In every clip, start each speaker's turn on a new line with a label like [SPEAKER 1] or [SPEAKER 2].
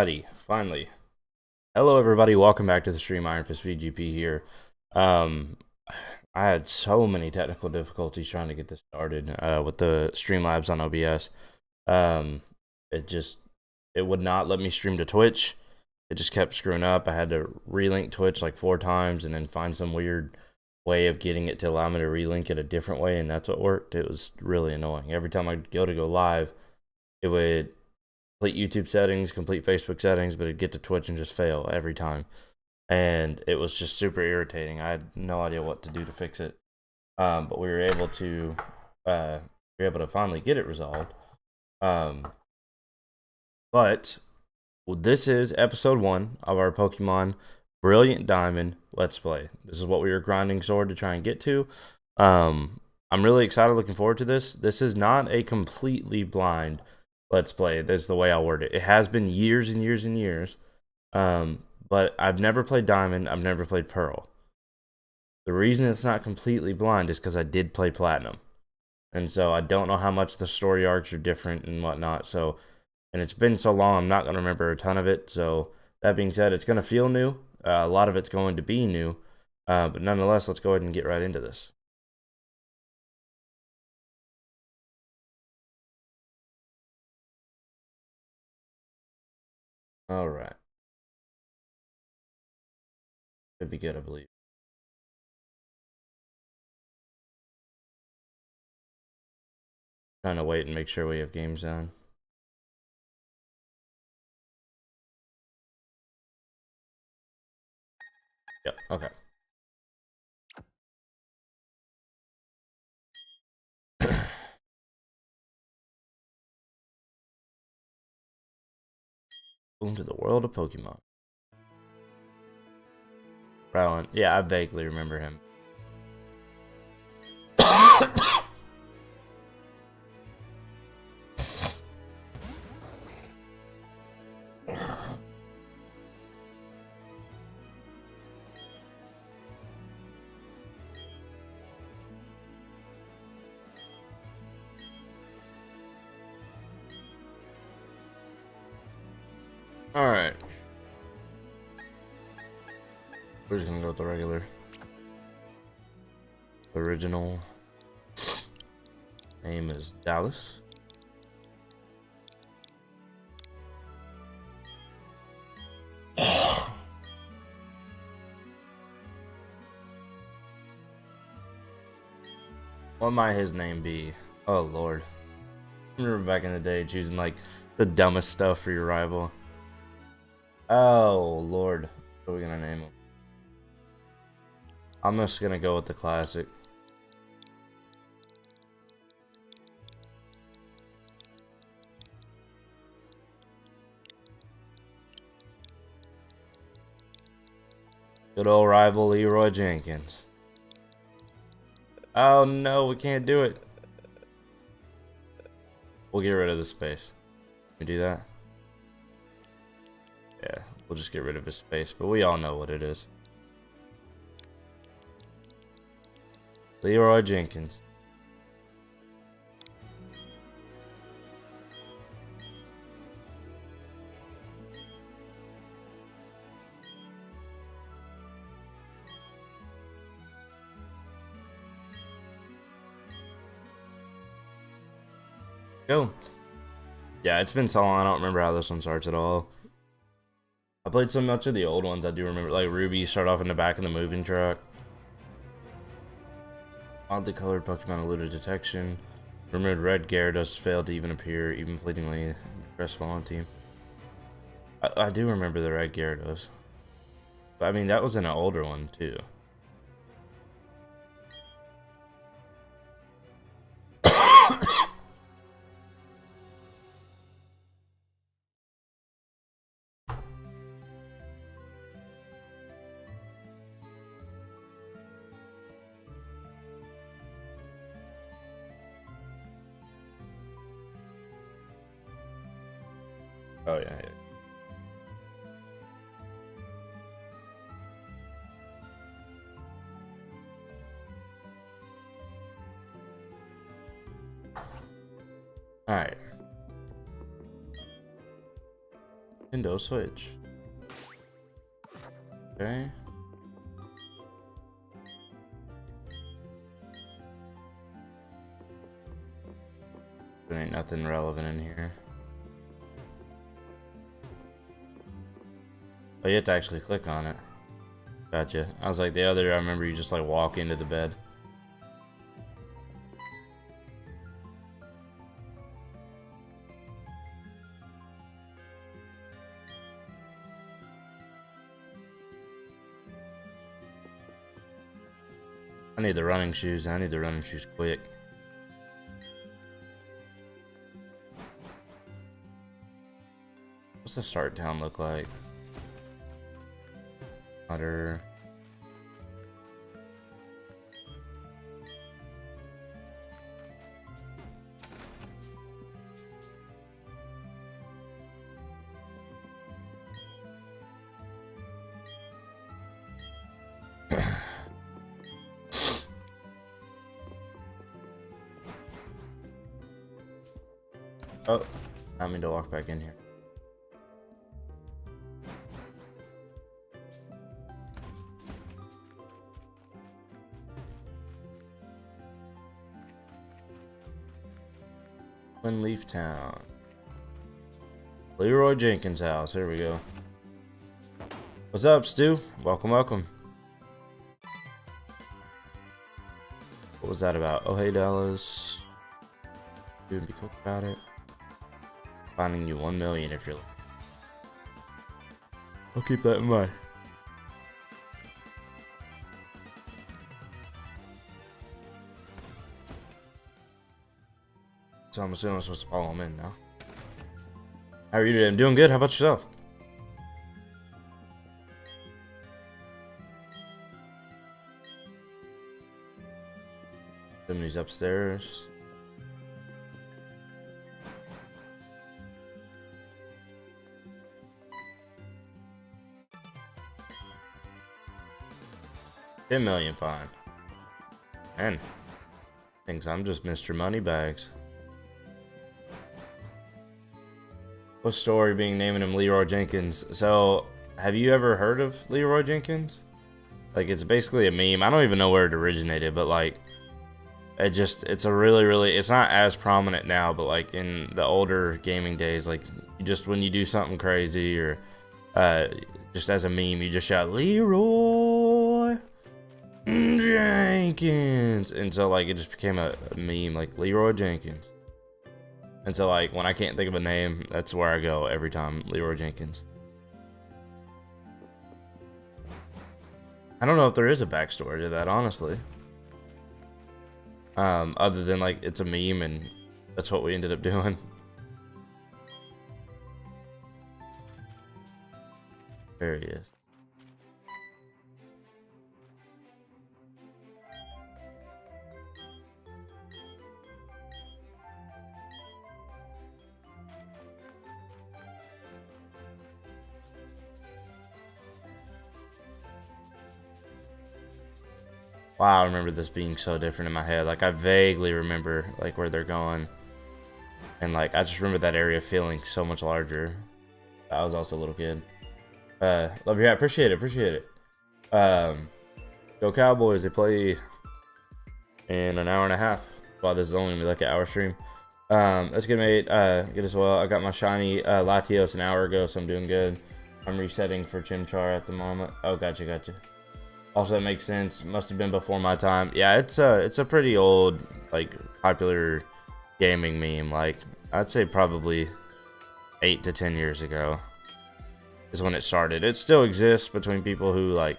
[SPEAKER 1] Alrighty, finally. Hello, everybody. Welcome back to the stream. Iron Fist VGP here. Um, I had so many technical difficulties trying to get this started with the Streamlabs on OBS. Um, it would not let me stream to Twitch. It just kept screwing up. I had to relink Twitch like 4 times and then find some weird way of getting it to allow me to relink it a different way, and that's what worked. It was really annoying. Every time I'd go live, it would complete YouTube settings, complete Facebook settings, but it'd get to Twitch and just fail every time. And it was just super irritating. I had no idea what to do to fix it. But we were able to finally get it resolved. But this is episode 1 of our Pokemon Brilliant Diamond Let's Play. This is what we were grinding sword to try and get to. I'm really excited, looking forward to this. This is not a completely blind Let's Play. That's the way I'll word it. It has been years and years and years. But I've never played Diamond. I've never played Pearl. The reason it's not completely blind is because I did play Platinum. And so I don't know how much the story arcs are different and whatnot. So, and it's been so long, I'm not going to remember a ton of it. So that being said, it's going to feel new. A lot of it's going to be new. But nonetheless, let's go ahead and get right into this. All right. Should be good, I believe. Trying to wait and make sure we have games on. Yep, okay. Welcome to the world of Pokemon. Rowland. Yeah, I vaguely remember him. Alright. We're just gonna go with the regular. Original name is Dallas. What might his name be? Oh lord. I remember back in the day choosing like the dumbest stuff for your rival. Oh lord. What are we gonna name him? I'm just gonna go with the classic. Good old rival Leroy Jenkins. Oh no, we can't do it. We'll get rid of the space. Can we do that? Yeah, we'll just get rid of his space, but we all know what it is. Leroy Jenkins. Go. Yeah, it's been so long, I don't remember how this one starts at all. I played so much of the old ones, I do remember. Like Ruby start off in the back of the moving truck. Oddly colored Pokemon eluded detection. Rumored red Gyarados failed to even appear, even fleetingly, in the crestfallen team. I do remember the red Gyarados. But I mean, that was in an older one, too. Oh, yeah. Alright. Nintendo Switch. Okay. There ain't nothing relevant in here. Oh, you have to actually click on it. Gotcha. I was like the other, I remember you just like walk into the bed. I need the running shoes. I need the running shoes quick. What's the start town look like? Water. Oh, I mean to walk back in here. Leaf Town. Leroy Jenkins' house. Here we go. What's up, Stu? Welcome, welcome. What was that about? Oh, hey, Dallas. You would be quick about it. Finding you 1 million if you're. I'll keep that in mind. So I'm assuming I'm supposed to follow him in now. How are you doing? I'm doing good. How about yourself? Somebody's upstairs. $10 million fine. Man, thinks I'm just Mr. Moneybags. What story being naming him Leroy Jenkins? So, have you ever heard of Leroy Jenkins? Like, it's basically a meme. I don't even know where it originated, but like, it's a really, it's not as prominent now, but like in the older gaming days, like, just when you do something crazy or just as a meme, you just shout Leroy Jenkins, and so like it just became a meme, like Leroy Jenkins. And so, like, when I can't think of a name, that's where I go every time. Leroy Jenkins. I don't know if there is a backstory to that, honestly. Other than, like, it's a meme and that's what we ended up doing. There he is. Wow, I remember this being so different in my head. Like, I vaguely remember, like, where they're going. And, like, I just remember that area feeling so much larger. I was also a little kid. Love your hat. Appreciate it. Go Cowboys. They play in an hour and a half. Wow, this is only gonna be like an hour stream. That's good, mate. Good as well. I got my shiny Latios an hour ago, so I'm doing good. I'm resetting for Chimchar at the moment. Oh, gotcha. Also, that makes sense. Must have been before my time. Yeah, it's a pretty old, like, popular gaming meme. Like, I'd say probably 8 to 10 years ago is when it started. It still exists between people who, like,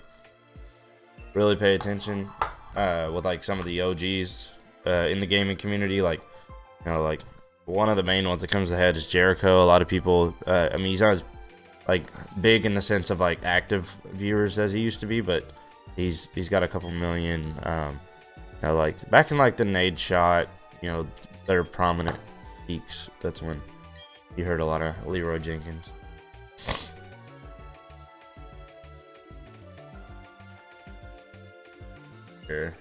[SPEAKER 1] really pay attention with, like, some of the OGs in the gaming community. Like, you know, like, one of the main ones that comes to head is Jericho. A lot of people, I mean, he's not as, like, big in the sense of, like, active viewers as he used to be, but he's got a couple million, you know, like, back in, like, the Nade Shot, you know, their prominent peaks. That's when you heard a lot of Leroy Jenkins. Here.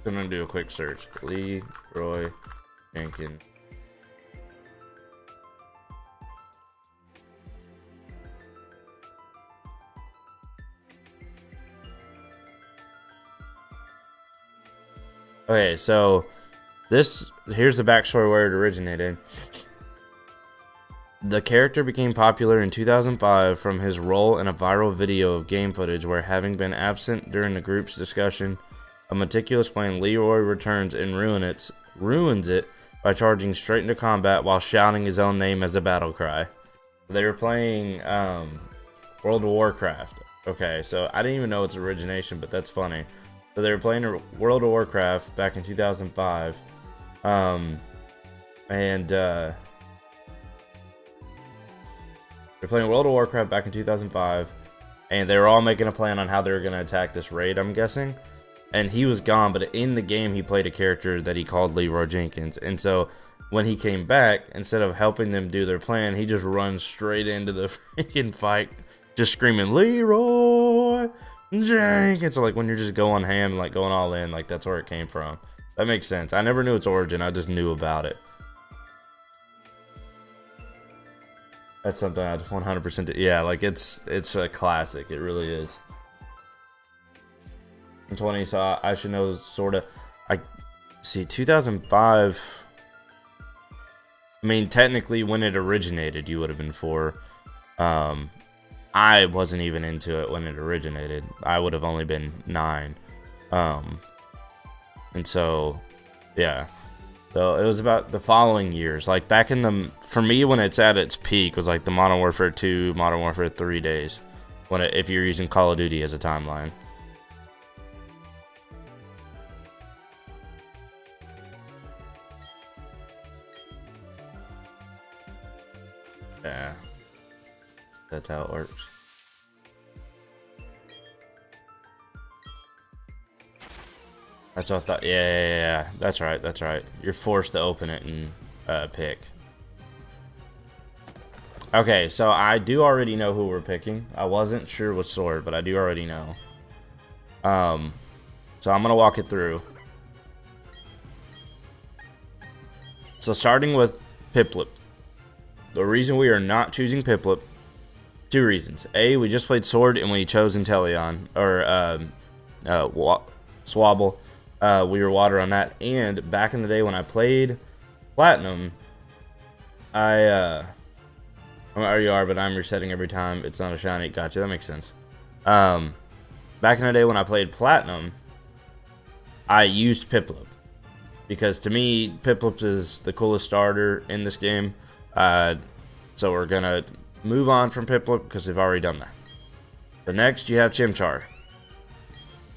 [SPEAKER 1] I'm gonna do a quick search. Leroy Jenkins. Okay, so here's the backstory where it originated. The character became popular in 2005 from his role in a viral video of game footage where, having been absent during the group's discussion, a meticulous plan, Leroy returns and ruins it by charging straight into combat while shouting his own name as a battle cry. They were playing World of Warcraft. Okay, so I didn't even know its origination, but that's funny. So they were playing World of Warcraft back in 2005, they're playing World of Warcraft back in 2005, and they were all making a plan on how they were going to attack this raid, I'm guessing. And he was gone, but in the game, he played a character that he called Leroy Jenkins. And so when he came back, instead of helping them do their plan, he just runs straight into the freaking fight, just screaming, Leroy Jenkins. So, like, when you're just going ham, like, going all in, like, that's where it came from. That makes sense. I never knew its origin. I just knew about it. That's something I'd 100% do. Yeah, like it's a classic. It really is. 20, so I should know sort of. I see 2005. I mean, technically, when it originated, you would have been 4. I wasn't even into it when it originated. I would have only been 9. And so, yeah. So it was about the following years, like back in the, for me, when it's at its peak was like the Modern Warfare 2, Modern Warfare 3 days, when if you're using Call of Duty as a timeline. Yeah, that's how it works. That's what I thought. Yeah. That's right. That's right. You're forced to open it and pick. Okay, so I do already know who we're picking. I wasn't sure what sword, but I do already know. So I'm gonna walk it through. So starting with Piplup. The reason we are not choosing Piplup, 2 reasons. A, we just played Sword and we chose Inteleon, or Swabble. We were water on that, and back in the day when I played Platinum, you are, but I'm resetting every time. It's not a shiny. Gotcha, that makes sense. Back in the day when I played Platinum, I used Piplup, because to me, Piplup is the coolest starter in this game. So we're gonna move on from Piplup because we've already done that. The next, you have Chimchar.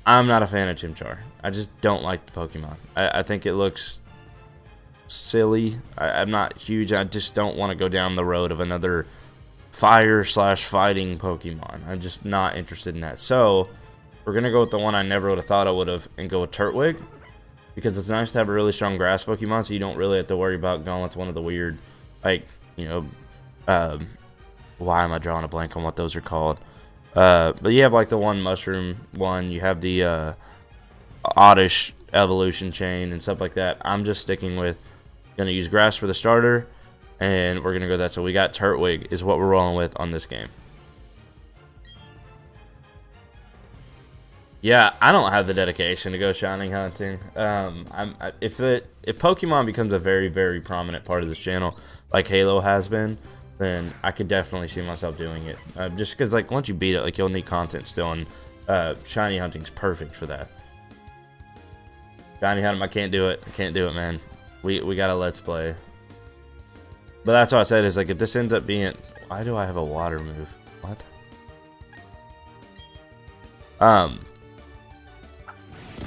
[SPEAKER 1] I'm not a fan of Chimchar. I just don't like the Pokemon. I think it looks silly. I'm not huge. I just don't want to go down the road of another fire/fighting Pokemon. I'm just not interested in that. So we're going to go with the one I never would have thought I would have, and go with Turtwig. Because it's nice to have a really strong grass Pokemon, so you don't really have to worry about going with one of the weird, like, you know, why am I drawing a blank on what those are called? But you have like the one mushroom one, you have the oddish evolution chain and stuff like that. I'm just sticking with, gonna use grass for the starter, and we're gonna go that. So we got Turtwig is what we're rolling with on this game. Yeah, I don't have the dedication to go shiny hunting. If Pokemon becomes a very, very prominent part of this channel, like Halo has been, then I could definitely see myself doing it. Just because, like, once you beat it, like, you'll need content still, and shiny hunting's perfect for that. Shiny hunting, I can't do it. I can't do it, man. We got a let's play. But that's what I said, is like, if this ends up being, why do I have a water move? What?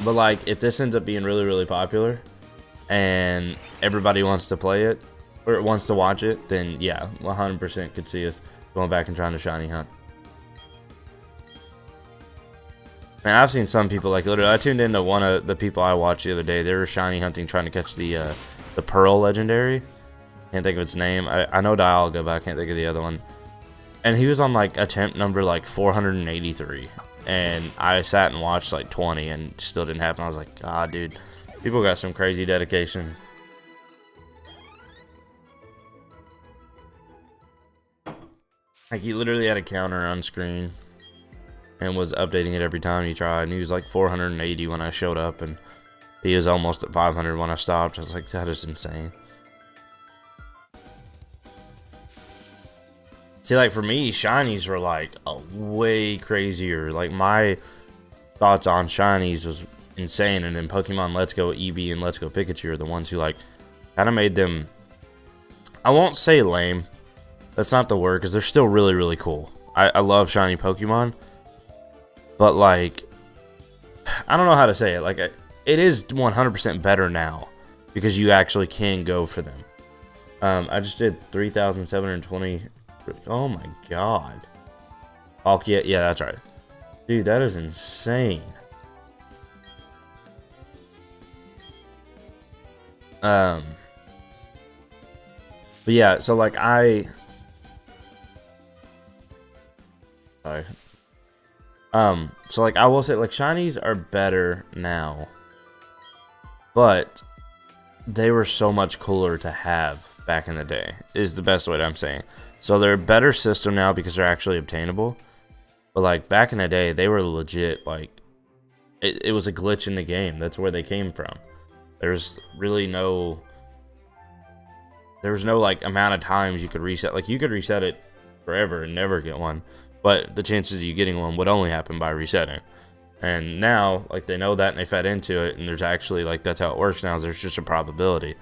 [SPEAKER 1] But like, if this ends up being really, really popular, and everybody wants to play it, or wants to watch it, then yeah, 100% could see us going back and trying to shiny hunt. Man, I've seen some people, like, literally, I tuned into one of the people I watched the other day. They were shiny hunting, trying to catch the Pearl legendary. Can't think of its name. I know Dialga, but I can't think of the other one. And he was on, like, attempt number, like, 483. And I sat and watched, like, 20, and still didn't happen. I was like, God, dude, people got some crazy dedication. Like, he literally had a counter on screen and was updating it every time he tried. And he was like 480 when I showed up, and He was almost at 500 when I stopped. I was like, that is insane. See, like, for me, shinies were, like, a way crazier. Like, my thoughts on shinies was insane. And then Pokemon Let's Go Eevee and Let's Go Pikachu are the ones who, like, kind of made them... I won't say lame. That's not the word, because they're still really, really cool. I love shiny Pokemon. But, like, I don't know how to say it. Like, it is 100% better now, because you actually can go for them. I just did 3,720... Oh my god. Oh, yeah, that's right. Dude, that is insane. But yeah, so like sorry. So like I will say, like, shinies are better now, but they were so much cooler to have back in the day, is the best way that I'm saying. So they're a better system now because they're actually obtainable. But like back in the day, they were legit, like, it was a glitch in the game. That's where they came from. There's really no like amount of times you could reset. Like, you could reset it forever and never get one, but the chances of you getting one would only happen by resetting. And now, like, they know that and they fed into it, and there's actually, like, that's how it works now, is there's just a probability.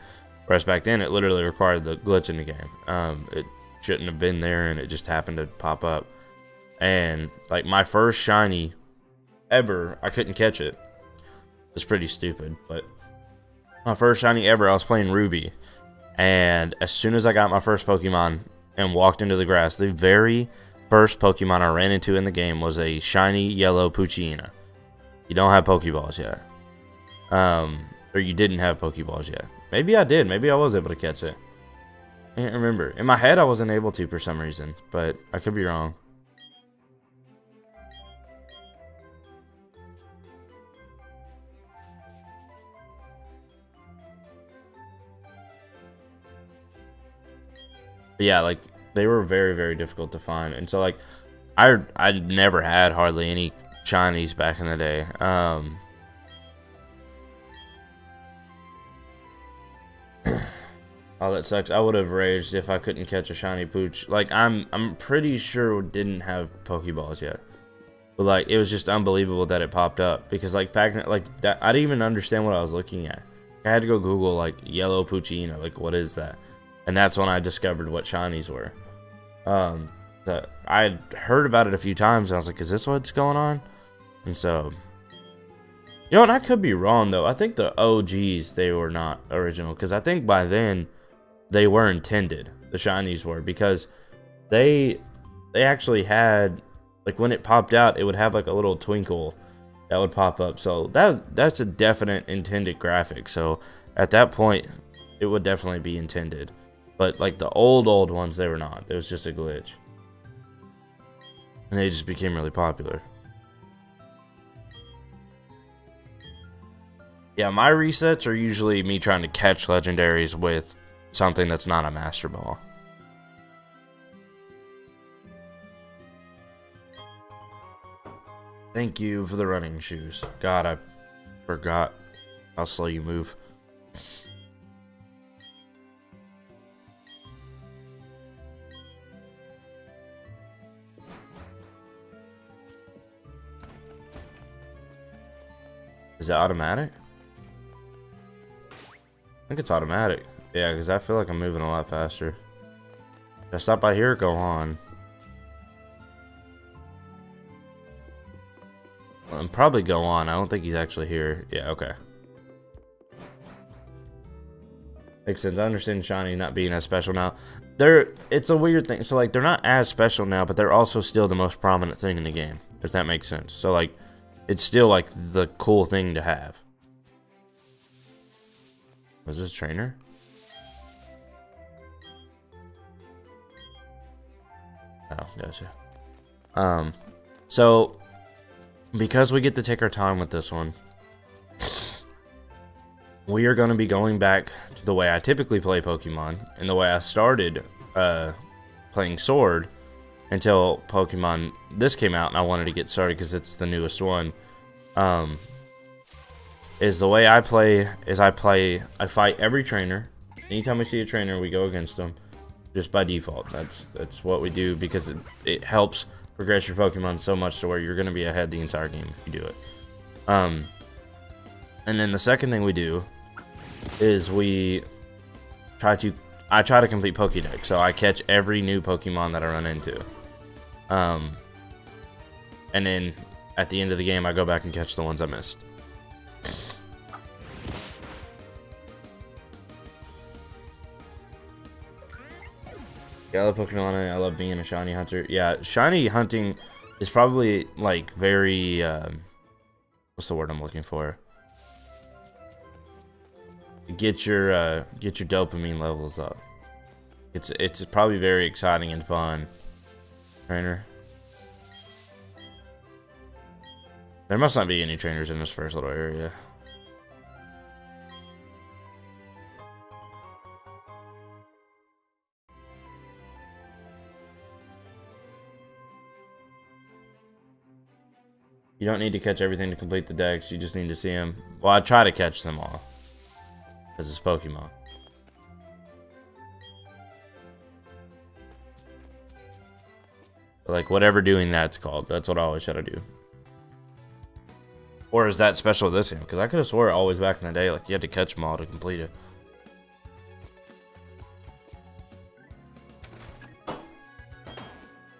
[SPEAKER 1] Whereas back then, it literally required the glitch in the game. It shouldn't have been there, and it just happened to pop up. And like my first shiny ever, I couldn't catch it. It's pretty stupid, but my first shiny ever, I was playing Ruby, and as soon as I got my first Pokemon and walked into the grass, the very first Pokemon I ran into in the game was a shiny yellow Poochyena. You don't have Pokeballs yet, or you didn't have Pokeballs yet. Maybe I did. Maybe I was able to catch it. I can't remember. In my head, I wasn't able to for some reason, but I could be wrong. But yeah, like, they were very, very difficult to find. And so, like, I never had hardly any shinies back in the day. Oh, that sucks. I would have raged if I couldn't catch a shiny Pooch. Like, I'm pretty sure it didn't have Pokeballs yet. But, like, it was just unbelievable that it popped up. Because, like, back in, like, that, I didn't even understand what I was looking at. I had to go Google, like, yellow Poochyena. Like, what is that? And that's when I discovered what shinies were. That I had heard about it a few times, and I was like, is this what's going on? And so... You know what, I could be wrong, though. I think the OGs, they were not original. Because I think by then... they were intended, the shinies were, because they actually had, like, when it popped out, it would have like a little twinkle that would pop up. So that's a definite intended graphic. So at that point, it would definitely be intended. But like the old ones, they were not. It was just a glitch, and they just became really popular. Yeah, my resets are usually me trying to catch legendaries with something that's not a Master Ball. Thank you for the running shoes. God, I forgot how slow you move. Is it automatic? I think it's automatic. Yeah, because I feel like I'm moving a lot faster. Should I stop by here or go on? I'll probably go on. I don't think he's actually here. Yeah, okay. Makes sense. I understand shiny not being as special now. It's a weird thing. So, like, they're not as special now, but they're also still the most prominent thing in the game, if that makes sense. So, like, it's still, like, the cool thing to have. Was this a trainer? Oh, gotcha. So, because we get to take our time with this one, we are going to be going back to the way I typically play Pokemon, and the way I started playing Sword, until Pokemon this came out, and I wanted to get started because it's the newest one. is the way I play is I fight every trainer. Anytime we see a trainer, we go against them just by default. That's what we do because it helps progress your Pokemon so much to where you're going to be ahead the entire game if you do it. And then the second thing we do is I try to complete Pokédex, so I catch every new Pokemon that I run into. And then at the end of the game, I go back and catch the ones I missed. Yeah, I love Pokemon. I love being a shiny hunter. Yeah, shiny hunting is probably like very what's the word I'm looking for? Get your dopamine levels up. It's probably very exciting and fun. Trainer. There must not be any trainers in this first little area. You don't need to catch everything to complete the decks. You just need to see them. Well, I try to catch them all. Because it's Pokemon. But like, whatever doing that's called. That's what I always try to do. Or is that special this game? Because I could have swore always back in the day, like, you had to catch them all to complete it.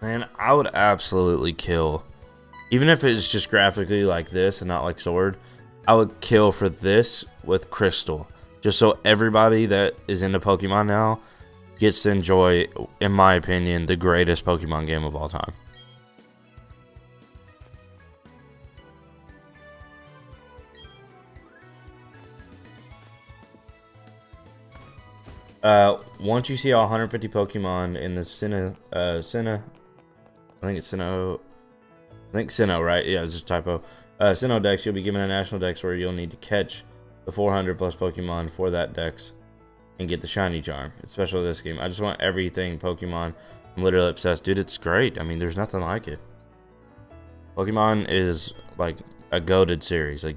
[SPEAKER 1] Man, I would absolutely kill. Even if it's just graphically like this and not like Sword, I would kill for this with Crystal. Just so everybody that is into Pokemon now gets to enjoy, in my opinion, the greatest Pokemon game of all time. Once you see all 150 Pokemon in the Sinnoh, I think it's Sinnoh. I think Sinnoh, right? Yeah, it's just a typo. Sinnoh Dex, you'll be given a national Dex where you'll need to catch the 400 plus Pokemon for that Dex and get the shiny charm. It's special this game. I just want everything Pokemon. I'm literally obsessed. Dude, it's great. I mean, there's nothing like it. Pokemon is like a goated series. Like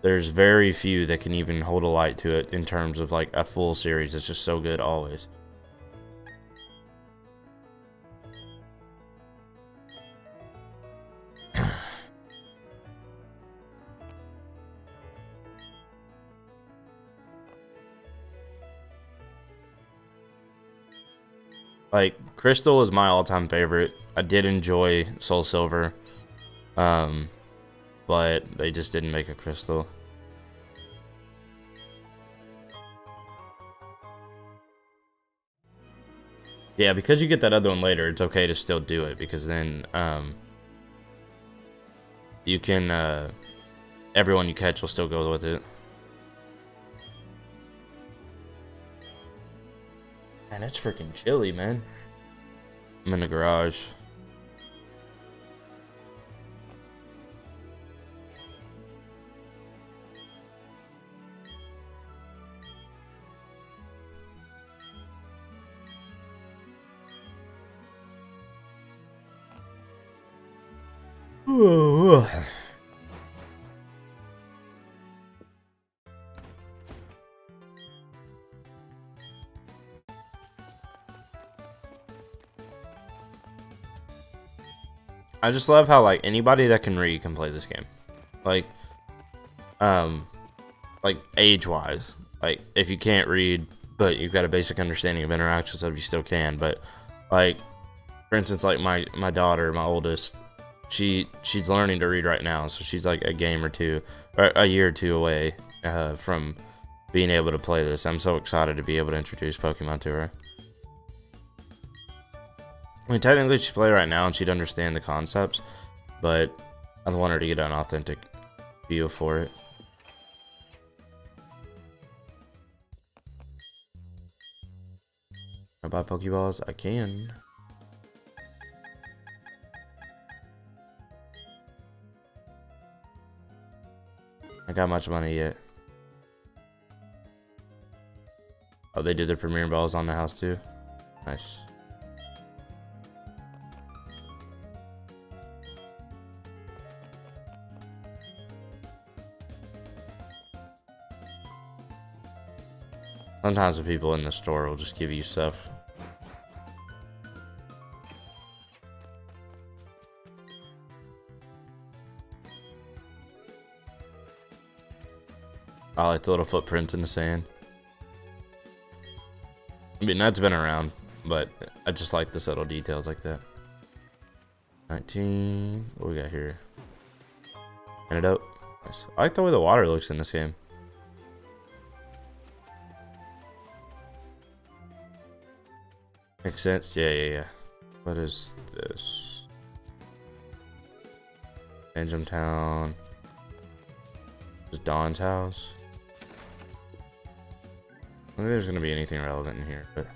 [SPEAKER 1] there's very few that can even hold a light to it in terms of like a full series. It's just so good always. Like, Crystal is my all-time favorite. I did enjoy Soul Silver. But they just didn't make a Crystal. Yeah, because you get that other one later, it's okay to still do it. Because then, you can, everyone you catch will still go with it. Man, it's freaking chilly, man. I'm in the garage. I just love how like anybody that can read can play this game. Like age-wise. Like if you can't read but you've got a basic understanding of interactions, you still can. But like for instance, like my daughter, my oldest, she's learning to read right now, so she's like a game or two, or a year or two away from being able to play this. I'm so excited to be able to introduce Pokemon to her. I mean, technically she'd play right now and she'd understand the concepts, but I want her to get an authentic feel for it. Can I buy Pokeballs? I can. I got much money yet. Oh, they did their premiere balls on the house too. Nice. Sometimes the people in the store will just give you stuff. I like the little footprints in the sand. I mean, that's been around, but I just like the subtle details like that. 19. What we got here? Antidote. Nice. I like the way the water looks in this game. Makes sense. Yeah. What is this? Benjamin Town. This is Dawn's house. I don't think there's gonna be anything relevant in here, but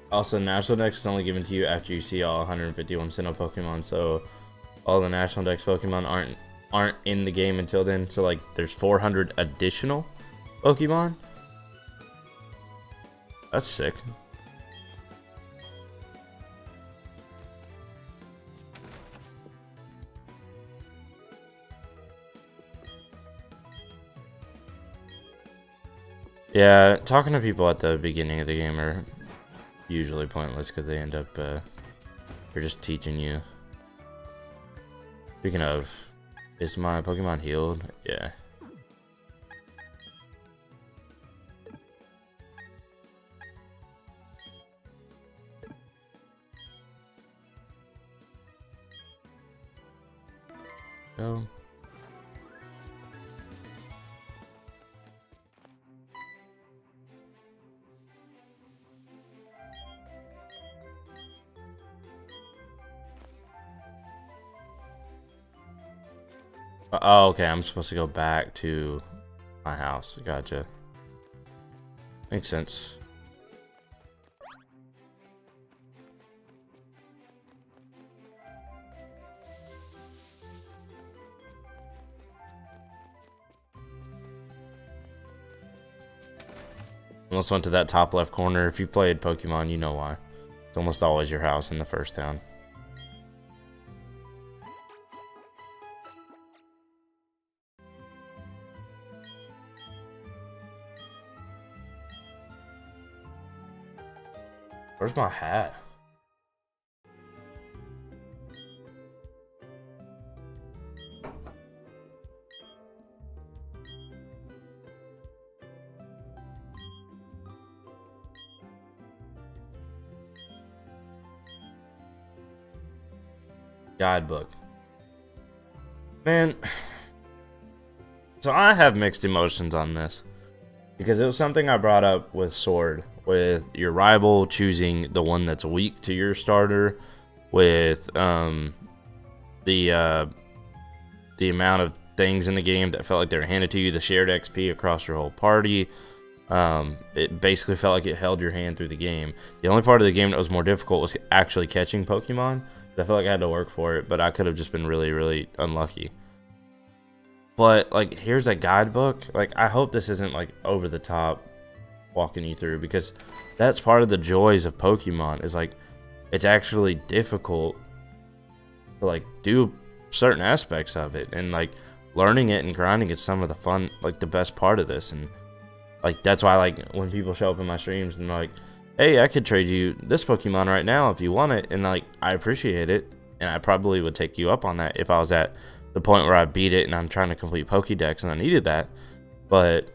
[SPEAKER 1] also, National Dex is only given to you after you see all 151 Sinnoh Pokemon, so all the National Dex Pokemon aren't in the game until then. So, like, there's 400 additional Pokemon? That's sick. Yeah, talking to people at the beginning of the game are usually pointless because they end up they're just teaching you. Speaking of, is my Pokemon healed? Yeah. Go. Oh, okay. I'm supposed to go back to my house. Gotcha. Makes sense. Almost went to that top left corner. If you played Pokemon, you know why. It's almost always your house in the first town. Where's my hat? Guidebook. Man. So I have mixed emotions on this. Because it was something I brought up with Sword. With your rival choosing the one that's weak to your starter. With the amount of things in the game that felt like they were handed to you. The shared XP across your whole party. It basically felt like it held your hand through the game. The only part of the game that was more difficult was actually catching Pokemon. I felt like I had to work for it, but I could have just been really, really unlucky. But, like, here's a guidebook. Like, I hope this isn't, like, over the top walking you through, because that's part of the joys of Pokemon, is, like, it's actually difficult to, like, do certain aspects of it. And, like, learning it and grinding it's some of the fun, like, the best part of this. And, like, that's why, like, when people show up in my streams and they're like, hey, I could trade you this Pokemon right now if you want it. And, like, I appreciate it. And I probably would take you up on that if I was at the point where I beat it and I'm trying to complete Pokédex and I needed that. But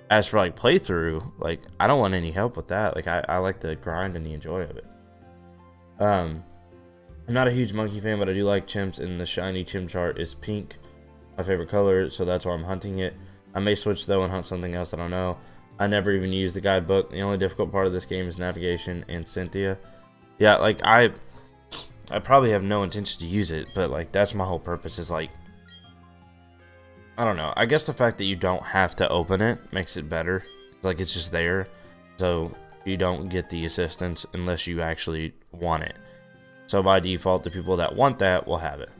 [SPEAKER 1] as for, like, playthrough, like, I don't want any help with that. Like, I like the grind and the enjoy of it. I'm not a huge monkey fan, but I do like chimps, and the shiny Chimchar is pink. My favorite color, so that's why I'm hunting it. I may switch, though, and hunt something else. I don't know. I never even used the guidebook. The only difficult part of this game is navigation and Cynthia. Yeah, like, I probably have no intention to use it, but, like, that's my whole purpose, is, like, I don't know. I guess the fact that you don't have to open it makes it better. Like, it's just there, so you don't get the assistance unless you actually want it. So by default, the people that want that will have it.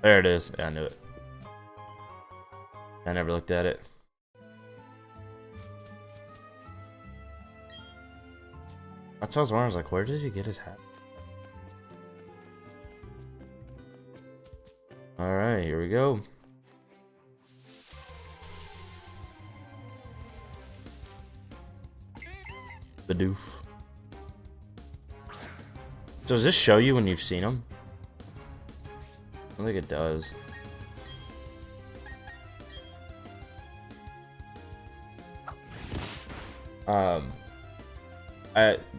[SPEAKER 1] There it is. Yeah, I knew it. I never looked at it. That's what I was wondering. I was like, where does he get his hat? Alright, here we go. Bidoof. So does this show you when you've seen them? I don't think it does.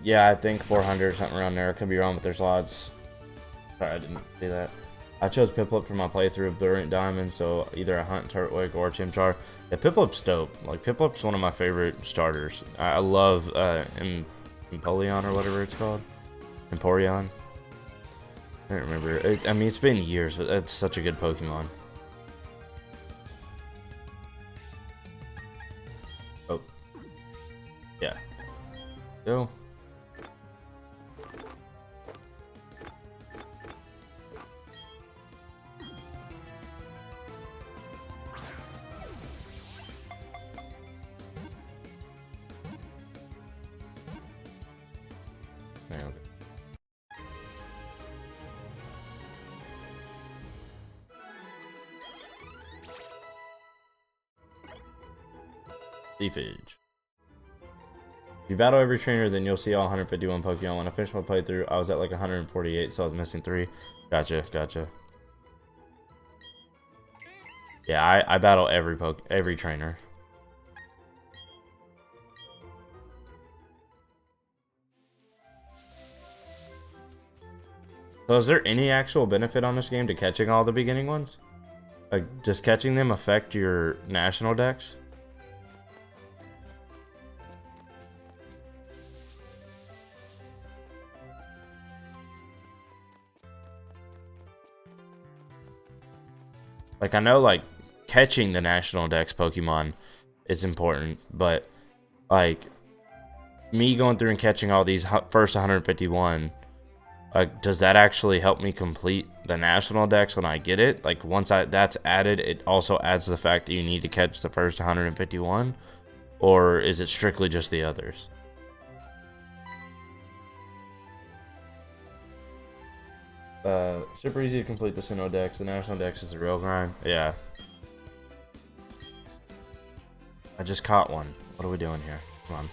[SPEAKER 1] Yeah, I think 400 or something around there. I could be wrong, but there's odds. Sorry, I didn't see that. I chose Piplup for my playthrough of Brilliant Diamond, so either a Hunt, Turtwig, or Chimchar. Yeah, Piplup's dope. Like, Piplup's one of my favorite starters. I love Empoleon or whatever it's called. Empoleon. I don't remember. I mean, it's been years, but it's such a good Pokemon. Oh. Yeah. Go. There we go. Leafage. If you battle every trainer, then you'll see all 151 Pokemon. When I finished my playthrough, I was at like 148, so I was missing 3. Gotcha, gotcha. Yeah, I battle every trainer. So is there any actual benefit on this game to catching all the beginning ones? Like, does catching them affect your national dex? Like, I know, like, catching the national dex Pokemon is important, but, like, me going through and catching all these first 151, like, does that actually help me complete the national dex when I get it? Like, once that's added, it also adds the fact that you need to catch the first 151? Or is it strictly just the others? Super easy to complete the Sinnoh dex. The national dex is the real grind. Yeah. I just caught one. What are we doing here? Come on.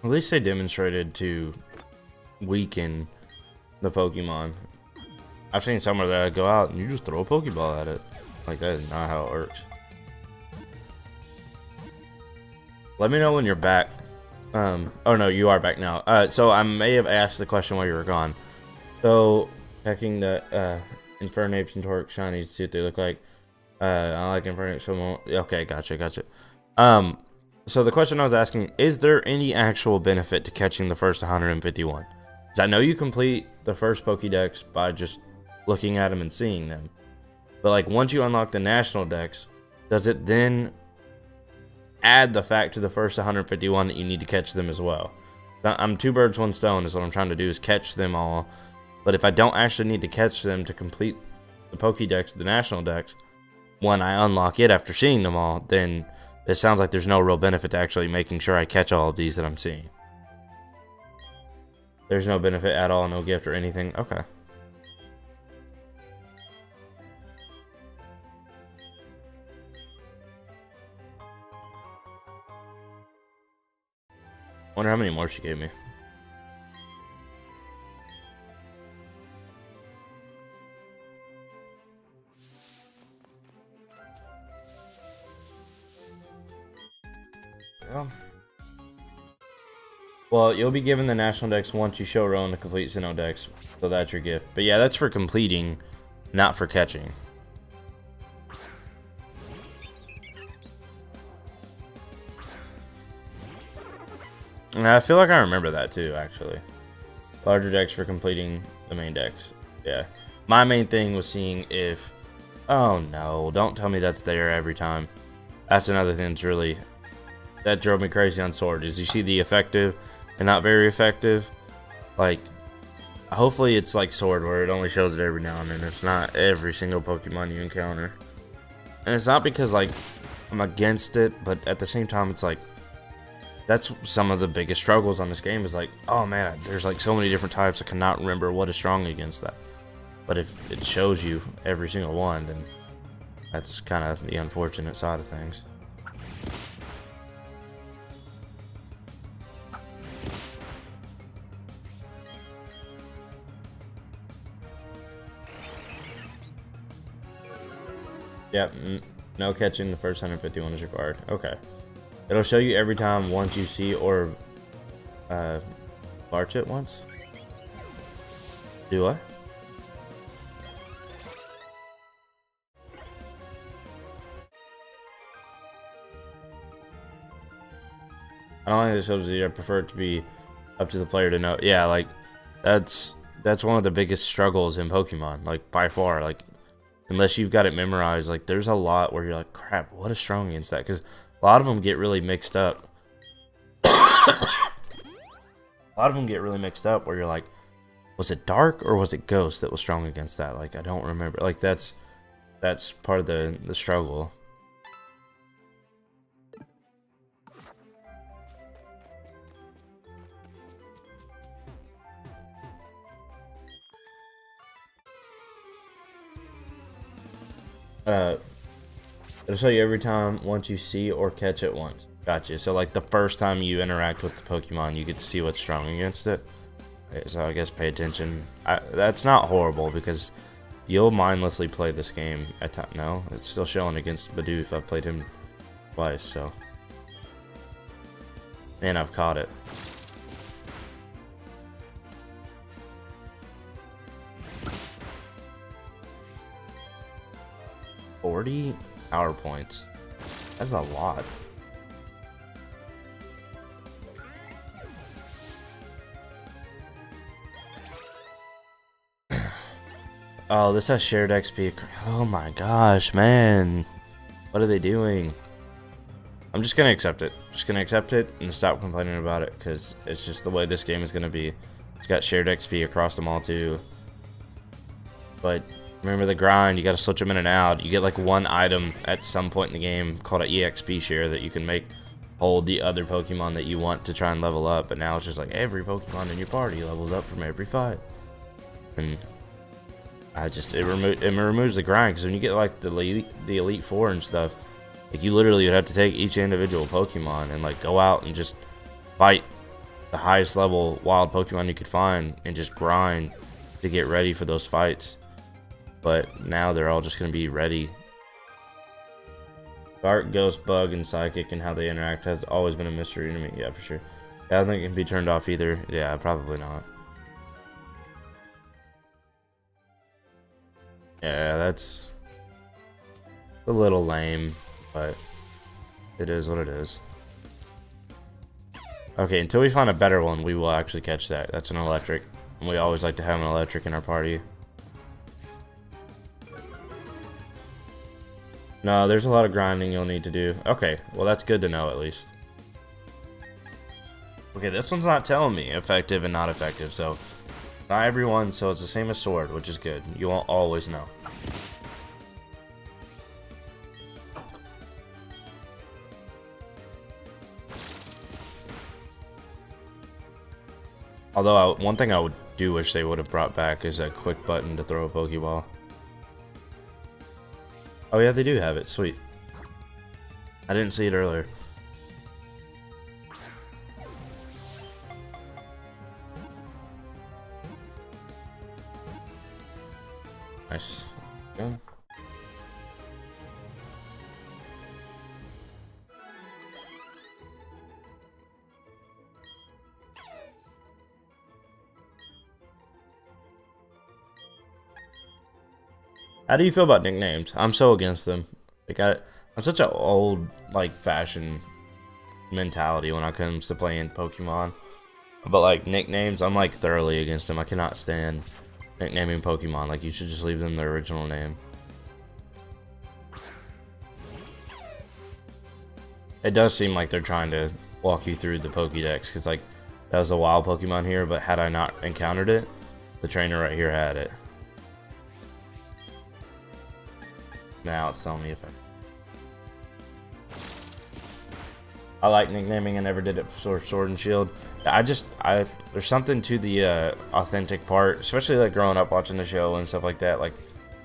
[SPEAKER 1] At least they demonstrated to weaken the Pokemon. I've seen some of that go out and you just throw a Pokeball at it. Like, that is not how it works. Let me know when you're back. Oh no, you are back now. So I may have asked the question while you were gone. So, checking the Infernapes and Torque Shinies to see what they look like. I like Infernapes so much. Okay, gotcha. So the question I was asking, is there any actual benefit to catching the first 151? Because I know you complete the first Pokédex by just looking at them and seeing them. But like, once you unlock the national dex, does it then add the fact to the first 151 that you need to catch them as well? I'm 2 birds, 1 stone is what I'm trying to do, is catch them all. But if I don't actually need to catch them to complete the Pokédex, the national dex, when I unlock it after seeing them all, then it sounds like there's no real benefit to actually making sure I catch all of these that I'm seeing. There's no benefit at all, no gift or anything. Okay. Wonder how many more she gave me. Yeah. Well, you'll be given the National Dex once you show Rowan the complete Sinnoh Dex, so that's your gift. But yeah, that's for completing, not for catching. And I feel like I remember that too, actually. Larger Dex for completing the main Dex. Yeah. My main thing was seeing if... Oh no, don't tell me that's there every time. That's another thing that's really... That drove me crazy on Sword, is you see the effective and not very effective. Like, hopefully it's like Sword where it only shows it every now and then. It's not every single Pokemon you encounter. And it's not because, like, I'm against it, but at the same time, it's like, that's some of the biggest struggles on this game is like, oh man, there's like so many different types, I cannot remember what is strong against that. But if it shows you every single one, then that's kind of the unfortunate side of things. Yep, no catching, the first 151 is required. Okay. It'll show you every time once you see or barch it once. Do what? I don't think it shows you. I prefer it to be up to the player to know. Yeah, like that's one of the biggest struggles in Pokemon, like by far. Like unless you've got it memorized, like there's a lot where you're like, crap, what is strong against that? Because a lot of them get really mixed up. A lot of them get really mixed up where you're like, was it Dark or was it Ghost that was strong against that? Like I don't remember. Like that's part of the struggle. It'll show you every time once you see or catch it once. Gotcha. So like the first time you interact with the Pokemon, you get to see what's strong against it. Okay, so I guess pay attention. That's not horrible because you'll mindlessly play this game at time. No, it's still showing against Bidoof. I've played him twice, so. And I've caught it. $40 power points. That's a lot. Oh, this has shared XP. Oh my gosh, man. What are they doing? I'm just gonna accept it. Just gonna accept it and stop complaining about it because it's just the way this game is gonna be. It's got shared XP across them all too. But remember the grind, you gotta switch them in and out. You get like one item at some point in the game called an EXP share that you can make hold the other Pokemon that you want to try and level up. But now it's just like every Pokemon in your party levels up from every fight. And it removes the grind because when you get like the Elite Four and stuff, like you literally would have to take each individual Pokemon and like go out and just fight the highest level wild Pokemon you could find and just grind to get ready for those fights. But now they're all just going to be ready. Dark, Ghost, Bug, and Psychic and how they interact has always been a mystery to me. Yeah, for sure. I don't think it can be turned off either. Yeah, probably not. Yeah, that's a little lame, but it is what it is. Okay, until we find a better one, we will actually catch that. That's an electric. And we always like to have an electric in our party. No, there's a lot of grinding you'll need to do. Okay, well that's good to know at least. Okay, this one's not telling me effective and not effective, so not everyone, so it's the same as Sword, which is good. You won't always know. Although, one thing I do wish they would have brought back is a quick button to throw a Pokeball. Oh yeah, they do have it. Sweet. I didn't see it earlier. Nice. Yeah. How do you feel about nicknames? I'm so against them. Like I'm such an old like fashion mentality when it comes to playing Pokemon. But like nicknames, I'm like thoroughly against them. I cannot stand nicknaming Pokemon. Like, you should just leave them their original name. It does seem like they're trying to walk you through the Pokédex, because like that was a wild Pokemon here, but had I not encountered it, the trainer right here had it. Now it's telling me if I like nicknaming. I never did it for Sword and Shield. There's something to the authentic part, especially like growing up watching the show and stuff like that. Like,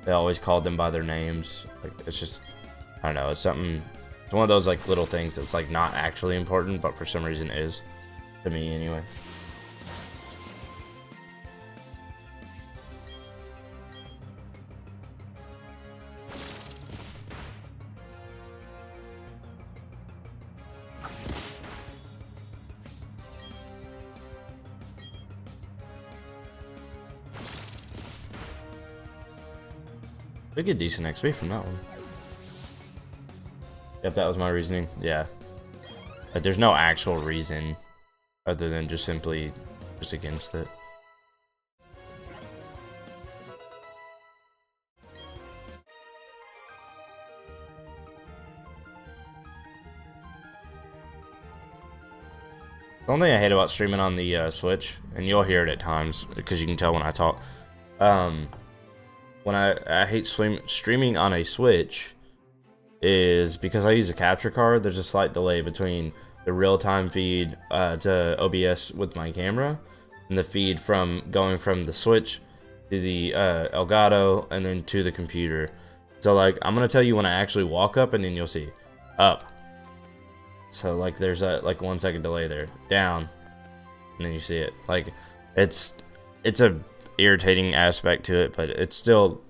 [SPEAKER 1] they always called them by their names. Like, it's just, I don't know, it's something, it's one of those like little things that's like not actually important, but for some reason is, to me anyway. We get decent XP from that one. Yep, that was my reasoning. Yeah. Like, there's no actual reason other than just simply just against it. The only thing I hate about streaming on the Switch, and you'll hear it at times because you can tell when I talk, when I hate streaming on a Switch is because I use a capture card. There's a slight delay between the real-time feed to OBS with my camera and the feed from going from the Switch to the Elgato and then to the computer. So like, I'm gonna tell you when I actually walk up, and then you'll see up. So like, there's a like 1 second delay there, down, and then you see it. Like, it's a irritating aspect to it, but it's still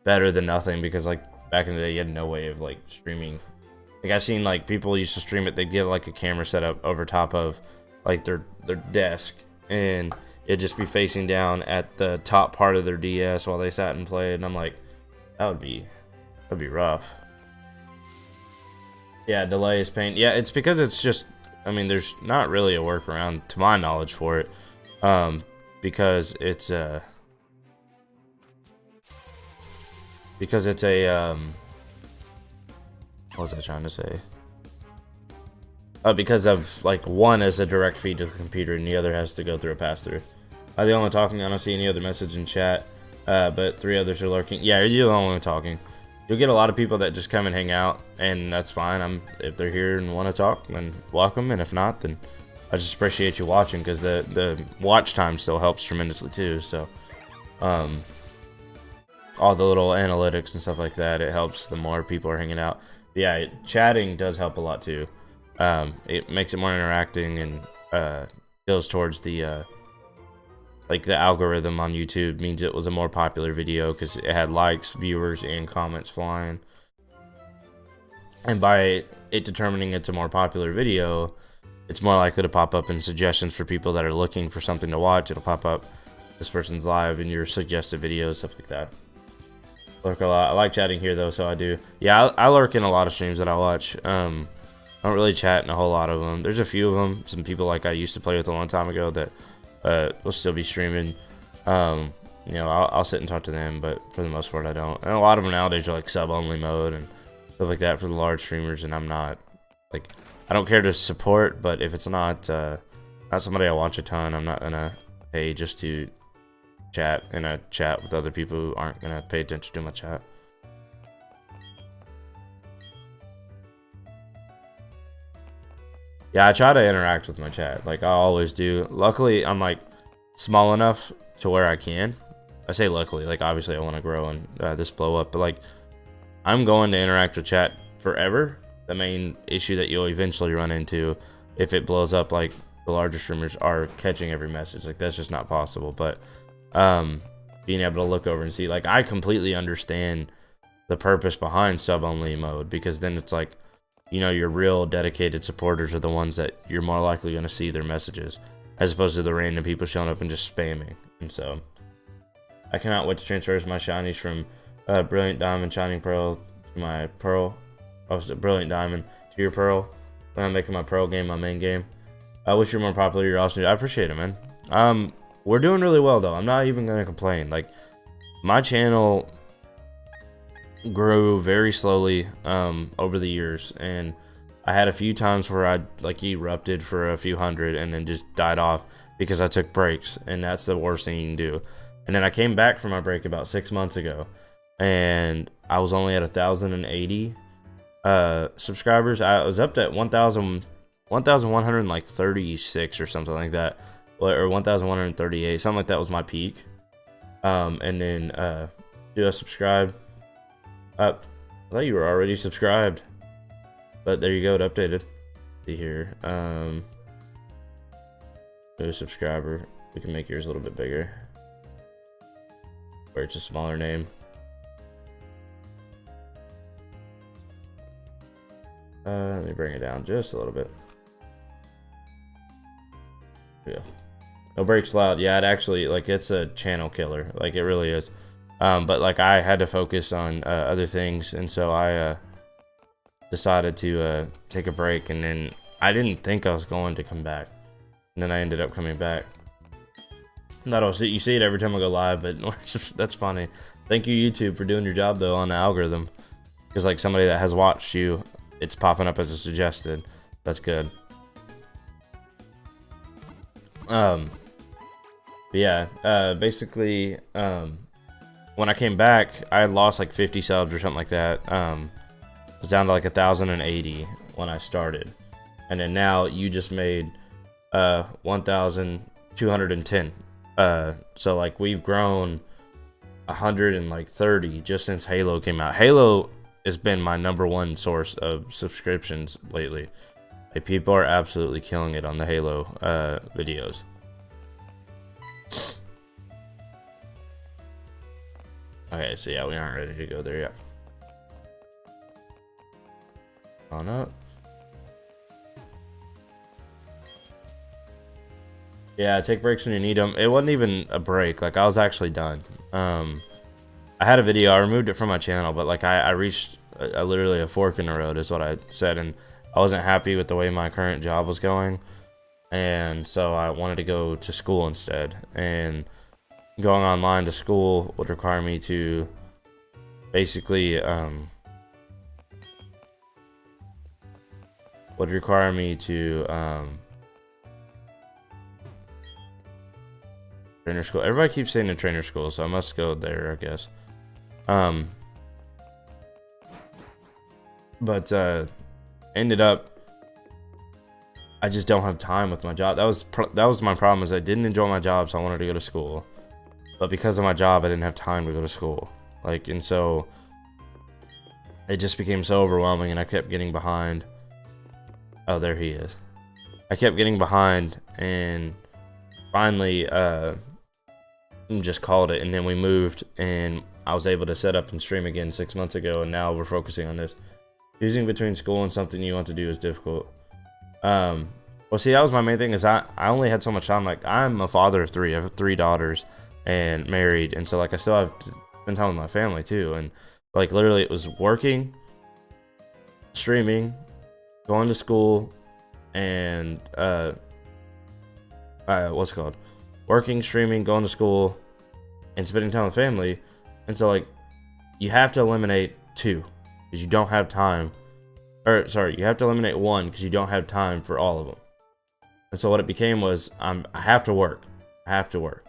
[SPEAKER 1] better than nothing, because like back in the day you had no way of like streaming. Like, I seen like people used to stream it, they'd get like a camera set up over top of like their desk, and it'd just be facing down at the top part of their DS while they sat and played, and I'm like, that'd be rough. Yeah, delay is pain. Yeah, it's because it's just, I mean, there's not really a workaround to my knowledge for it, because it's a what was I trying to say? Because of like, one is a direct feed to the computer and the other has to go through a pass-through. The only talking, I don't see any other message in chat, but 3 others are lurking. Yeah, you're the only one talking. You'll get a lot of people that just come and hang out, and that's fine. If they're here and want to talk, then welcome, and if not, then I just appreciate you watching, because the watch time still helps tremendously too. So, all the little analytics and stuff like that, it helps the more people are hanging out. But yeah, chatting does help a lot too. It makes it more interacting, and goes towards the like the algorithm on YouTube means it was a more popular video because it had likes, viewers, and comments flying. And by it determining it's a more popular video, it's more likely to pop up in suggestions for people that are looking for something to watch. It'll pop up, this person's live, and your suggested videos, stuff like that. Lurk a lot. I like chatting here though, so I do. Yeah, I lurk in a lot of streams that I watch. I don't really chat in a whole lot of them. There's a few of them. Some people like I used to play with a long time ago that will still be streaming. You know, I'll sit and talk to them, but for the most part I don't. And a lot of them nowadays are like sub-only mode and stuff like that for the large streamers, and I'm not, like, I don't care to support, but if it's not somebody I watch a ton, I'm not gonna pay just to chat in a chat with other people who aren't gonna pay attention to my chat. Yeah, I try to interact with my chat, like I always do. Luckily, I'm like small enough to where I can. I say luckily, like obviously I want to grow and this blow up, but like I'm going to interact with chat forever. The main issue that you'll eventually run into if it blows up, like the larger streamers, are catching every message. Like, that's just not possible. But being able to look over and see, like, I completely understand the purpose behind sub-only mode, because then it's like, you know, your real dedicated supporters are the ones that you're more likely going to see their messages, as opposed to the random people showing up and just spamming. And so I cannot wait to transfer my shinies from Brilliant Diamond, Shining Pearl to my Pearl. Oh, Brilliant Diamond to your Pearl. When I'm making my Pearl game my main game. I wish you're more popular. You're awesome. I appreciate it, man. We're doing really well though. I'm not even gonna complain. Like, my channel grew very slowly over the years, and I had a few times where I like erupted for a few hundred and then just died off because I took breaks, and that's the worst thing you can do. And then I came back from my break about 6 months ago, and I was only at 1,080 subscribers. I was up to 1,136 or something like that, or 1,138, something like that was my peak. And then do I subscribe? I thought you were already subscribed, but there you go. It updated. See here. New subscriber. We can make yours a little bit bigger, where it's a smaller name. Let me bring it down just a little bit. Yeah. No breaks allowed. Yeah, it actually, like, it's a channel killer. Like, it really is. But like, I had to focus on other things, and so I decided to take a break, and then I didn't think I was going to come back, and then I ended up coming back. You see it every time I go live, but that's funny. Thank you, YouTube, for doing your job though on the algorithm, because like, somebody that has watched you, it's popping up as a suggested. That's good. Yeah, basically, when I came back, I had lost like 50 subs or something like that. I was down to like 1,080 when I started, and then now you just made 1,210. So like, we've grown 130 just since Halo came out. Halo has been my #1 source of subscriptions lately. Like, people are absolutely killing it on the Halo videos. Okay, so yeah, we aren't ready to go there yet. On up. Yeah, take breaks when you need them. It wasn't even a break. Like, I was actually done. I had a video. I removed it from my channel, but like, I reached literally a fork in the road is what I said, and I wasn't happy with the way my current job was going, and so I wanted to go to school instead. And going online to school would require me to basically trainer school. Everybody keeps saying the trainer school, so I must go there, I guess. But ended up, I just don't have time with my job. That was my problem, is I didn't enjoy my job, so I wanted to go to school. But because of my job, I didn't have time to go to school. Like, and so it just became so overwhelming, and I kept getting behind. Oh, there he is. I kept getting behind, and finally just called it. And then we moved, and I was able to set up and stream again 6 months ago, and now we're focusing on this. Choosing between school and something you want to do is difficult. Well, see, that was my main thing, is I only had so much time. Like, I'm a father of 3. I have 3 daughters and married, and so like, I still have to spend time with my family too. And like, literally, it was working, streaming, going to school, and what's it called? Working, streaming, going to school, and spending time with family. And so like, you have to eliminate 2 because you don't have time. Or sorry, you have to eliminate 1 because you don't have time for all of them. And so what it became was, I have to work. I have to work.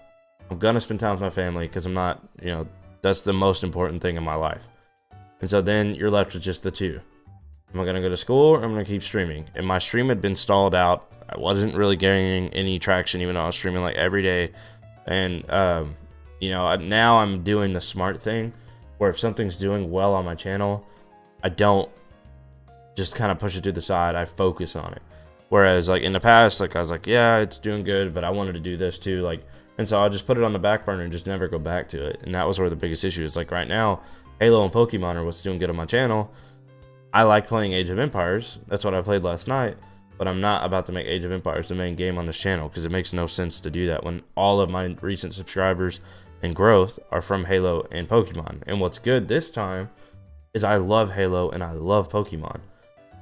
[SPEAKER 1] I'm gonna spend time with my family because I'm not, that's the most important thing in my life. And so then you're left with just the 2. Am I gonna go to school, or I'm gonna keep streaming? And my stream had been stalled out. I wasn't really gaining any traction, even though I was streaming like every day. And now I'm doing the smart thing, where if something's doing well on my channel, I don't just kind of push it to the side. I focus on it. Whereas like in the past, like, I was like, yeah, it's doing good, but I wanted to do this too. Like, and so I just put it on the back burner and just never go back to it. And that was where the biggest issue is. Like, right now, Halo and Pokemon are what's doing good on my channel. I like playing Age of Empires. That's what I played last night. But I'm not about to make Age of Empires the main game on this channel, because it makes no sense to do that when all of my recent subscribers and growth are from Halo and Pokemon. And what's good this time is I love Halo and I love Pokemon.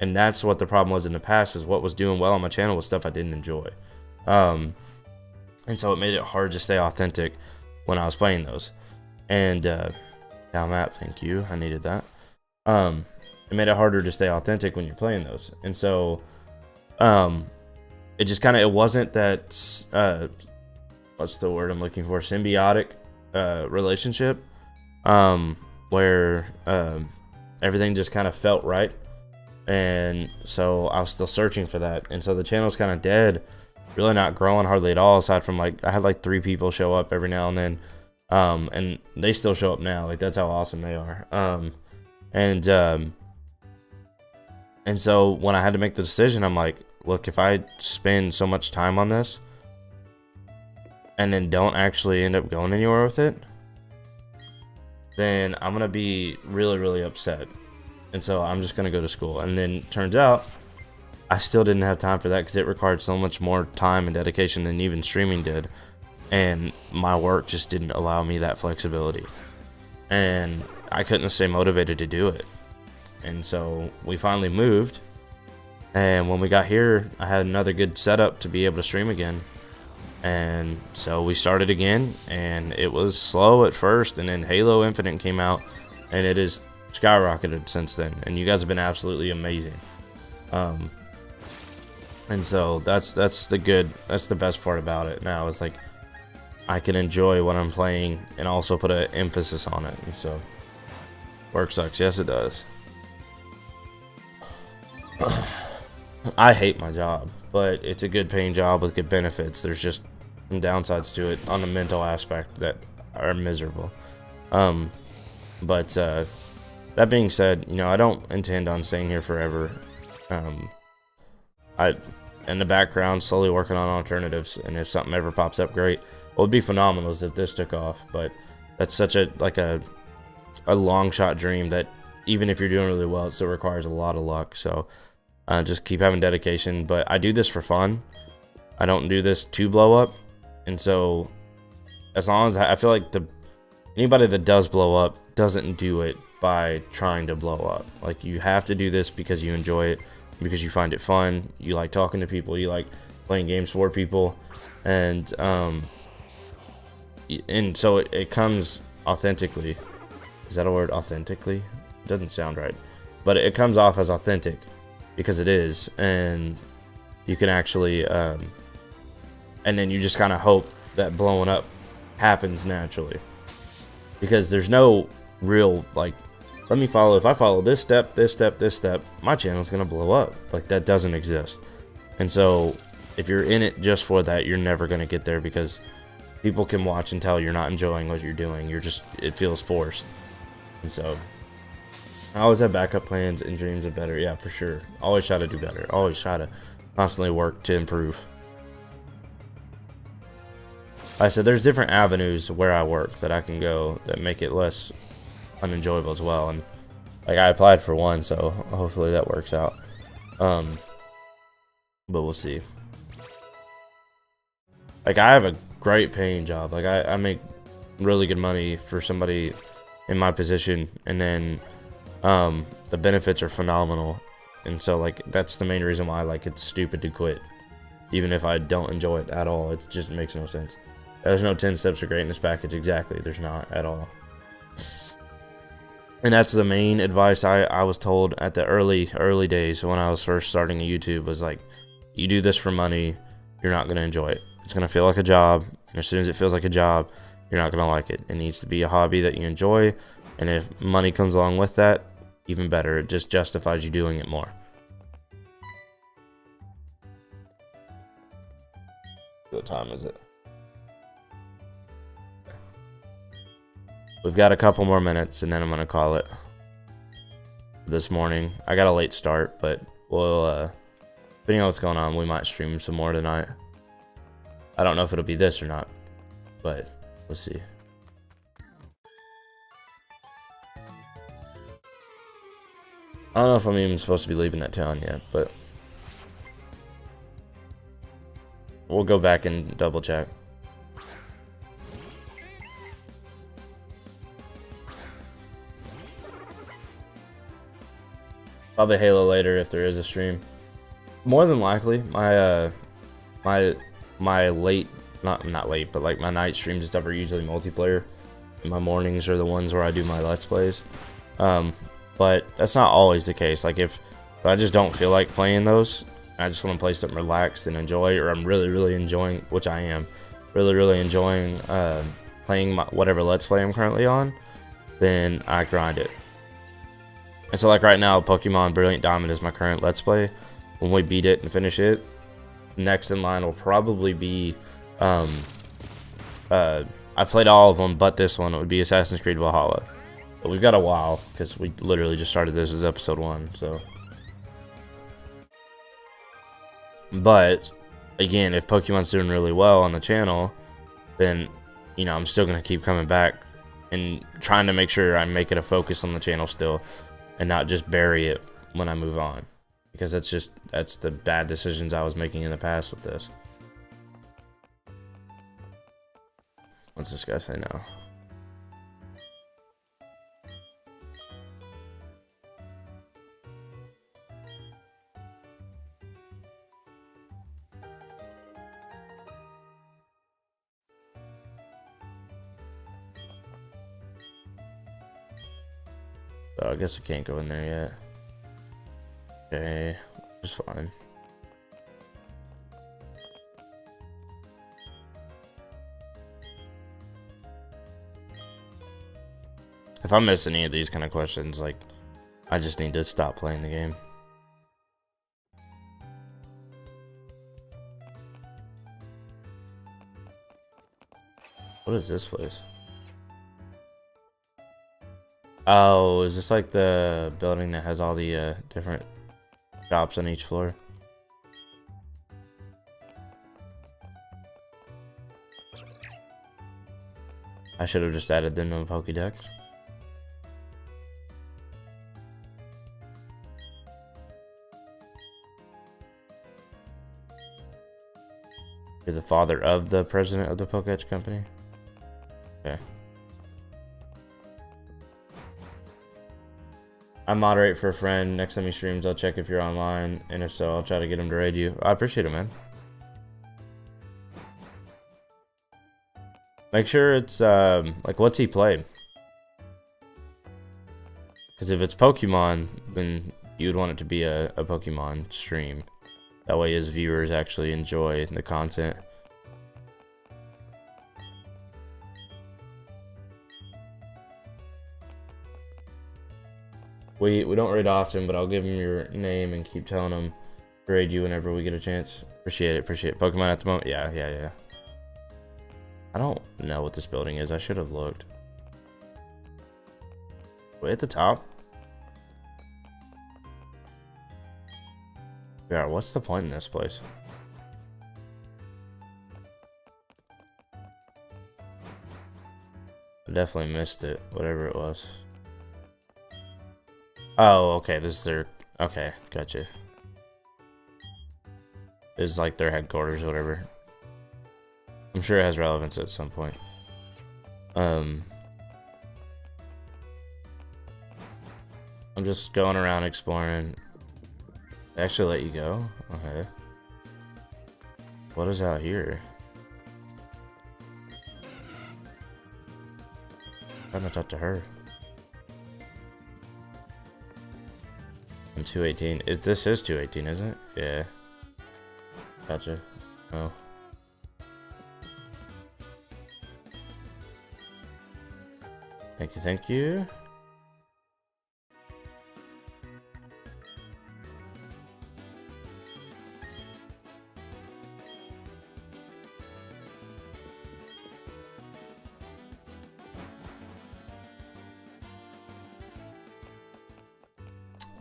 [SPEAKER 1] And that's what the problem was in the past, is what was doing well on my channel was stuff I didn't enjoy. And so it made it hard to stay authentic when I was playing those. And down map, thank you, I needed that. It made it harder to stay authentic when you're playing those. And so it just kind of, it wasn't that what's the word I'm looking for, symbiotic relationship, where everything just kind of felt right. And so I was still searching for that, and so the channel's kind of dead, really not growing hardly at all, aside from like I had like 3 people show up every now and then, and they still show up now. Like, that's how awesome they are. And so when I had to make the decision, I'm like, look, if I spend so much time on this and then don't actually end up going anywhere with it, then I'm gonna be really, really upset. And so I'm just gonna go to school. And then turns out I still didn't have time for that, because it required so much more time and dedication than even streaming did, and my work just didn't allow me that flexibility, and I couldn't stay motivated to do it. And so we finally moved, and when we got here, I had another good setup to be able to stream again. And so we started again, and it was slow at first, and then Halo Infinite came out, and it is skyrocketed since then, and you guys have been absolutely amazing. And so that's the best part about it now, is like I can enjoy what I'm playing and also put an emphasis on it. And so work sucks, yes it does. I hate my job, but it's a good paying job with good benefits. There's just some downsides to it on the mental aspect that are miserable. But that being said, you know, I don't intend on staying here forever. I, in the background, slowly working on alternatives, and if something ever pops up, great. What would be phenomenal is if this took off, but that's such a long shot dream that even if you're doing really well, it still requires a lot of luck. So just keep having dedication. But I do this for fun. I don't do this to blow up. And so as long as I feel like anybody that does blow up doesn't do it by trying to blow up. Like, you have to do this because you enjoy it, because you find it fun, you like talking to people, you like playing games for people, and so it comes authentically. Is that a word, authentically? It doesn't sound right, but it comes off as authentic because it is. And you can actually and then you just kind of hope that blowing up happens naturally, because there's no real, like, if I follow this step, my channel's gonna blow up. Like, that doesn't exist. And so if you're in it just for that, you're never gonna get there, because people can watch and tell you're not enjoying what you're doing. It feels forced. And so I always have backup plans and dreams of better. Yeah, for sure. Always try to do better. Always try to constantly work to improve. Like I said, there's different avenues where I work that I can go that make it less unenjoyable as well. And like, I applied for one, so hopefully that works out. But we'll see. Like, I have a great paying job. Like, I make really good money for somebody in my position, and then the benefits are phenomenal. And so, like, that's the main reason why, like, it's stupid to quit, even if I don't enjoy it at all. It just makes no sense. There's no 10 steps to greatness package. Exactly, there's not at all. And that's the main advice I was told at the early days when I was first starting YouTube, was like, you do this for money, you're not going to enjoy it. It's going to feel like a job, and as soon as it feels like a job, you're not going to like it. It needs to be a hobby that you enjoy, and if money comes along with that, even better. It just justifies you doing it more. What time is it? We've got a couple more minutes, and then I'm going to call it this morning. I got a late start, but we'll, depending on what's going on, we might stream some more tonight. I don't know if it'll be this or not, but we'll see. I don't know if I'm even supposed to be leaving that town yet, but we'll go back and double check. Probably Halo later if there is a stream. More than likely, my late, not late, but like my night streams and stuff are usually multiplayer. And my mornings are the ones where I do my Let's Plays. But that's not always the case. Like if I just don't feel like playing those, I just want to play something relaxed and enjoy, or I'm really enjoying, which I am, really enjoying playing whatever Let's Play I'm currently on, then I grind it. And so like right now, Pokemon Brilliant Diamond is my current Let's Play. When we beat it and finish it, next in line will probably be, I played all of them, but this one, it would be Assassin's Creed Valhalla. But we've got a while, because we literally just started this as episode 1, so. But, again, if Pokemon's doing really well on the channel, then, you know, I'm still going to keep coming back and trying to make sure I make it a focus on the channel still, and not just bury it when I move on. Because that's the bad decisions I was making in the past with this. What's this guy say now? Oh, I guess we can't go in there yet. Okay, it's fine. If I miss any of these kind of questions, like, I just need to stop playing the game. What is this place? Oh, is this like the building that has all the different shops on each floor? I should have just added them to the Pokédex. You're the father of the president of the Pokédex company? Okay. I moderate for a friend. Next time he streams, I'll check if you're online, and if so, I'll try to get him to raid you. I appreciate it, man. Make sure it's, like, what's he played? Because if it's Pokemon, then you'd want it to be a Pokemon stream. That way his viewers actually enjoy the content. We don't raid often, but I'll give him your name and keep telling him to raid you whenever we get a chance. Appreciate it, appreciate it. Pokemon at the moment? Yeah. I don't know what this building is. I should have looked. Way at the top? Yeah, what's the point in this place? I definitely missed it, whatever it was. Oh, okay, this is their... Okay, gotcha. This is like their headquarters or whatever. I'm sure it has relevance at some point. I'm just going around exploring. They actually let you go? Okay. What is out here? I'm gonna talk to her. I'm 218. This is 218, isn't it? Yeah. Gotcha. Oh. Thank you.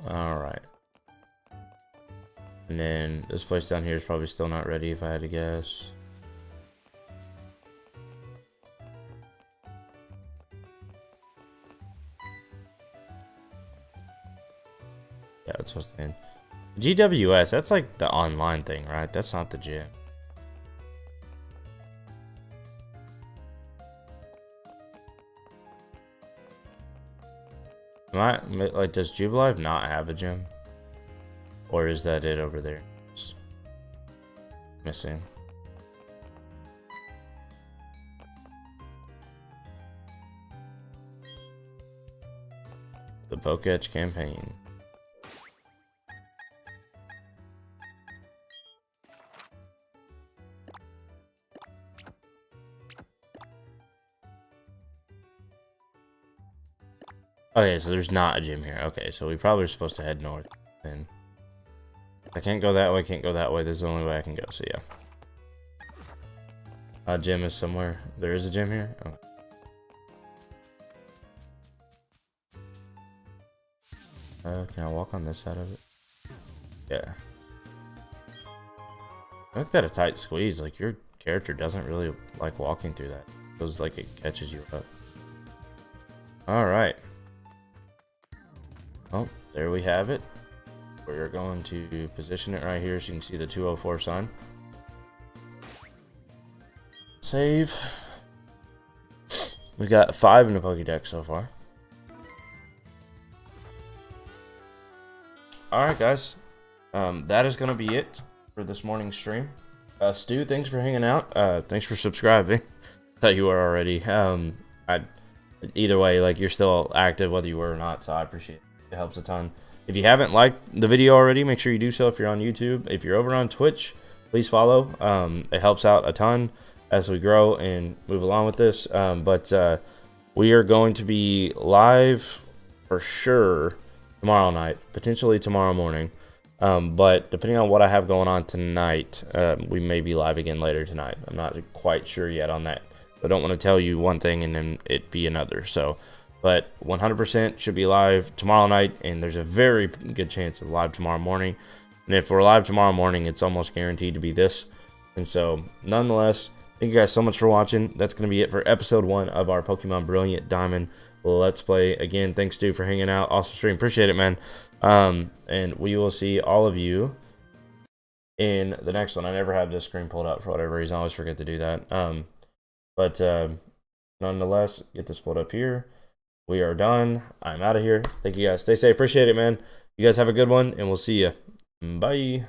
[SPEAKER 1] Alright. And then this place down here is probably still not ready if I had to guess. Yeah, that's what's in. GWS, that's like the online thing, right? That's not the gym. Like, does Jubilife not have a gym? Or is that it over there? It's missing. The Poketch campaign. Okay, so there's not a gym here. Okay, so we probably are supposed to head north then. I can't go that way, can't go that way. This is the only way I can go, so yeah. A gym is somewhere. There is a gym here? Oh. Can I walk on this side of it? Yeah. I looked at a tight squeeze. Like, your character doesn't really like walking through that. It feels like it catches you up. Alright. Oh, there we have it. We're going to position it right here so you can see the 204 sign. Save. We got 5 in the Pokédex so far. Alright guys, that is going to be it for this morning's stream. Stu, thanks for hanging out. Thanks for subscribing. Thought you were already. Either way, like, you're still active whether you were or not, so I appreciate it. It helps a ton. If you haven't liked the video already, make sure you do so if you're on YouTube. If you're over on Twitch, please follow. It helps out a ton as we grow and move along with this. We are going to be live for sure tomorrow night, potentially tomorrow morning. But depending on what I have going on tonight, we may be live again later tonight. I'm not quite sure yet on that. I don't want to tell you one thing and then it be another. But 100% should be live tomorrow night, and there's a very good chance of live tomorrow morning. And if we're live tomorrow morning, it's almost guaranteed to be this. And so, nonetheless, thank you guys so much for watching. That's going to be it for episode 1 of our Pokemon Brilliant Diamond Let's Play. Again, thanks, Stu, for hanging out. Awesome stream. Appreciate it, man. And we will see all of you in the next one. I never have this screen pulled up for whatever reason. I always forget to do that. Nonetheless, get this pulled up here. We are done. I'm out of here. Thank you guys. Stay safe. Appreciate it, man. You guys have a good one, and we'll see you. Bye.